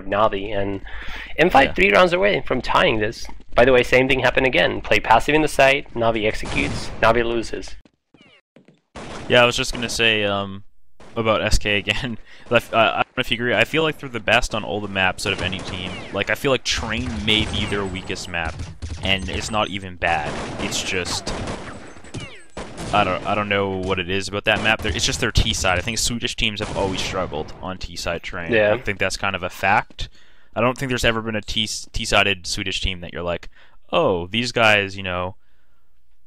Navi, and M5 3 rounds away from tying this. By the way, same thing happened again. Play passive in the site, Navi executes, Navi loses. Yeah, I was just gonna say about SK again. I don't know if you agree. I feel like they're the best on all the maps out of any team. Like, I feel like Train may be their weakest map, and it's not even bad. It's just I don't know what it is about that map. It's just their T side. I think Swedish teams have always struggled on T side Train. Yeah. I think that's kind of a fact. I don't think there's ever been a T-sided Swedish team that you're like, oh, these guys, you know,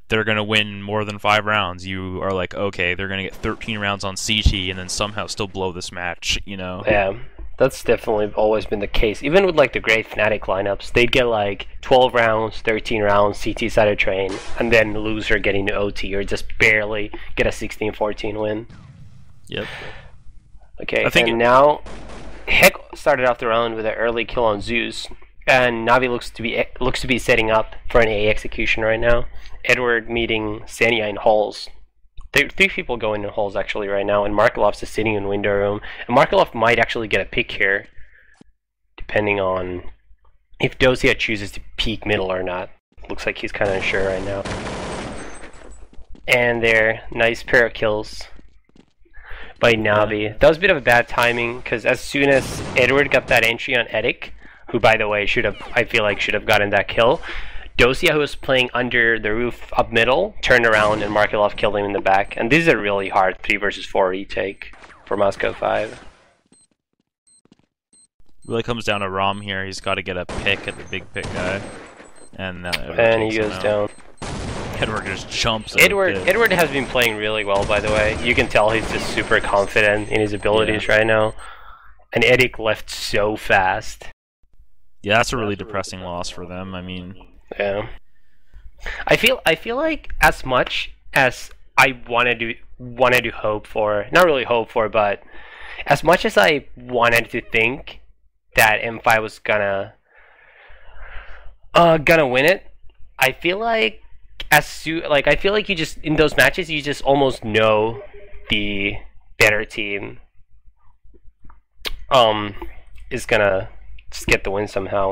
they're going to win more than 5 rounds. You are like, okay, they're going to get 13 rounds on CT and then somehow still blow this match, you know? Yeah, that's definitely always been the case. Even with like the great Fnatic lineups, they'd get like 12 rounds, 13 rounds, CT-sided Train, and then loser getting to OT or just barely get a 16-14 win. Yep. Okay, and now Heck started off the round with an early kill on Zeus, and Navi looks to be setting up for an A execution right now. Edward meeting Sania in halls. There are 3 people going in halls actually right now, and Markelov's just sitting in window room. And Markelov might actually get a pick here, depending on if Dosia chooses to peek middle or not. Looks like he's kind of unsure right now. And there, nice pair of kills by Navi. That was a bit of a bad timing, because as soon as Edward got that entry on Edic, who by the way I feel like should have gotten that kill, Dosia, who was playing under the roof up middle, turned around and Markelov killed him in the back. And this is a really hard 3 versus 4 retake for Moscow 5. Really comes down to Rom here. He's got to get a pick at the big pick guy. And he goes down. Edward just jumps. Edward has been playing really well, by the way. You can tell he's just super confident in his abilities right now. And Edic left so fast. Yeah, that's a really depressing loss for them. I mean, yeah. I feel like as much as I wanted to hope for, not really hope for, but as much as I wanted to think that M5 was gonna win it, I feel like I feel like you just in those matches you just almost know the better team is gonna just get the win somehow.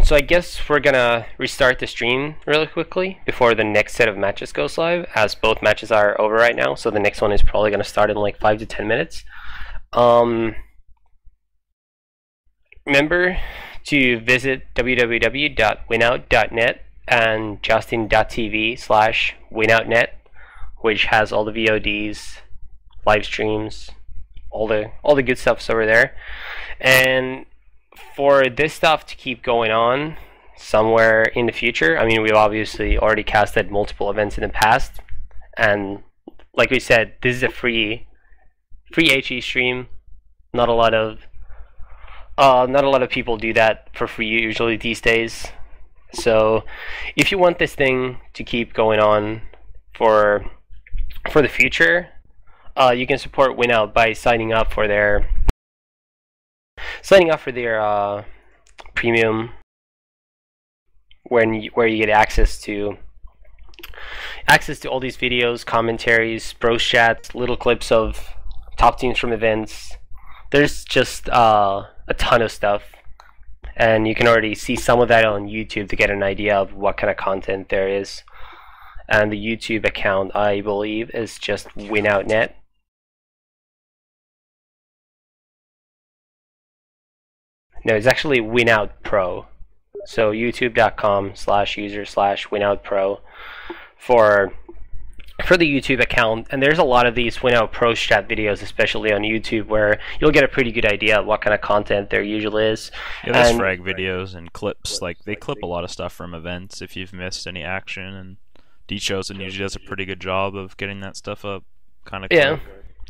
So I guess we're gonna restart the stream really quickly before the next set of matches goes live, as both matches are over right now, so the next one is probably gonna start in like 5 to 10 minutes. Remember to visit www.winout.net and justin.tv/winoutnet, which has all the VODs, live streams, all the good stuff's over there. And for this stuff to keep going on somewhere in the future, I mean, we've obviously already casted multiple events in the past, and like we said, this is a free HE stream. Not a lot of people do that for free usually these days. So if you want this thing to keep going on for the future, you can support Winout by signing up for their premium, where you get access to all these videos, commentaries, bros chats, little clips of top teams from events. There's just a ton of stuff, and you can already see some of that on YouTube to get an idea of what kind of content there is. And the YouTube account, I believe, is just WinoutNet. No, it's actually Winout Pro. So youtube.com/user/WinoutPro for the YouTube account. And there's a lot of these Winout Pro strat videos, especially on YouTube, where you'll get a pretty good idea of what kind of content there usually is. Yeah, there's frag videos and clips. Like, they clip a lot of stuff from events if you've missed any action, and D-Chosen usually does a pretty good job of getting that stuff up kind of quick. Yeah.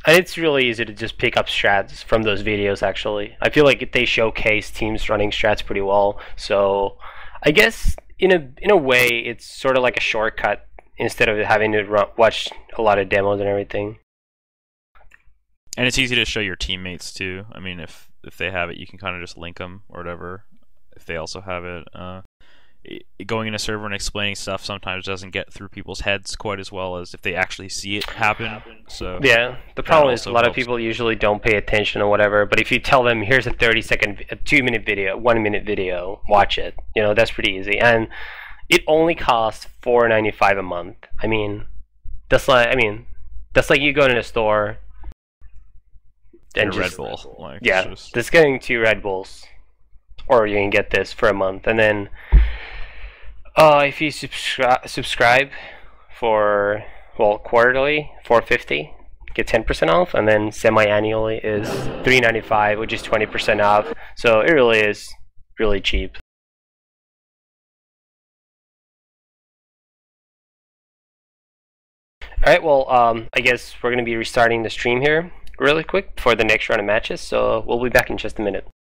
And it's really easy to just pick up strats from those videos, actually. I feel like they showcase teams running strats pretty well. So I guess in a way, it's sort of like a shortcut instead of having to watch a lot of demos and everything. And it's easy to show your teammates too. I mean, if they have it, you can kind of just link them or whatever. If they also have it, going in a server and explaining stuff sometimes doesn't get through people's heads quite as well as if they actually see it happen. So yeah, the problem is a lot of people usually don't pay attention or whatever. But if you tell them, here's a 30-second, a 2-minute video, 1-minute video, watch it. You know, that's pretty easy, and it only costs $4.95 a month. I mean, that's like you go to the store and Red Bull. Like, yeah, just getting 2 Red Bulls, or you can get this for a month, and then if you subscribe for quarterly, $4.50, get 10% off, and then semi-annually is $3.95, which is 20% off. So it really is really cheap. Alright, well, I guess we're going to be restarting the stream here really quick for the next round of matches, so we'll be back in just a minute.